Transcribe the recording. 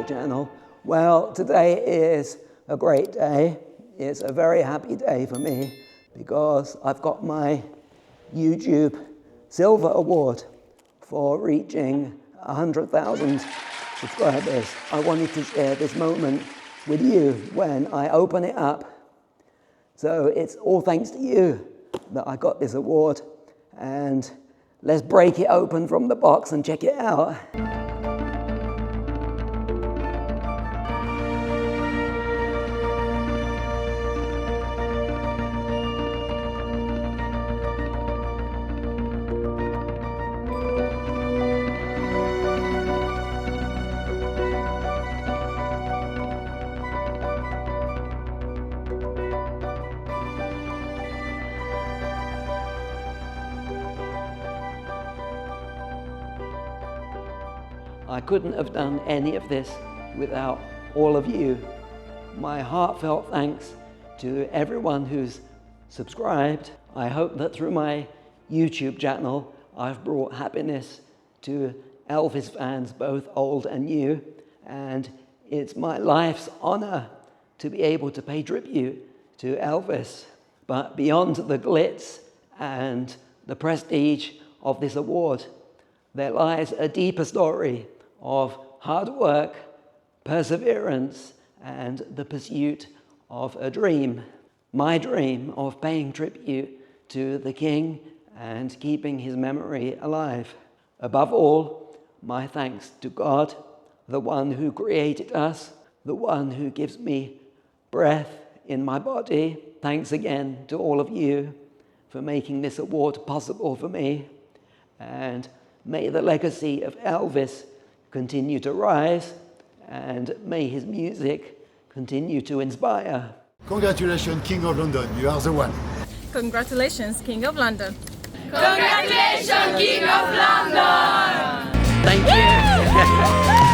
channel. Well, today is a great day. It's a very happy day for me because I've got my YouTube Silver Award for reaching 100,000 subscribers. I wanted to share this moment with you when I open it up. So it's all thanks to you that I got this award, and let's break it open from the box and check it out. I couldn't have done any of this without all of you. My heartfelt thanks to everyone who's subscribed. I hope that through my YouTube channel, I've brought happiness to Elvis fans, both old and new, and it's my life's honor to be able to pay tribute to Elvis. But beyond the glitz and the prestige of this award, there lies a deeper story of hard work, perseverance, and the pursuit of a dream. My dream of paying tribute to the King and keeping his memory alive. Above all, my thanks to God, the one who created us, the one who gives me breath in my body. Thanks again to all of you for making this award possible for me. And may the legacy of Elvis continue to rise, and may his music continue to inspire. Congratulations, King of London, you are the one. Congratulations, King of London. Congratulations, King of London! Thank you.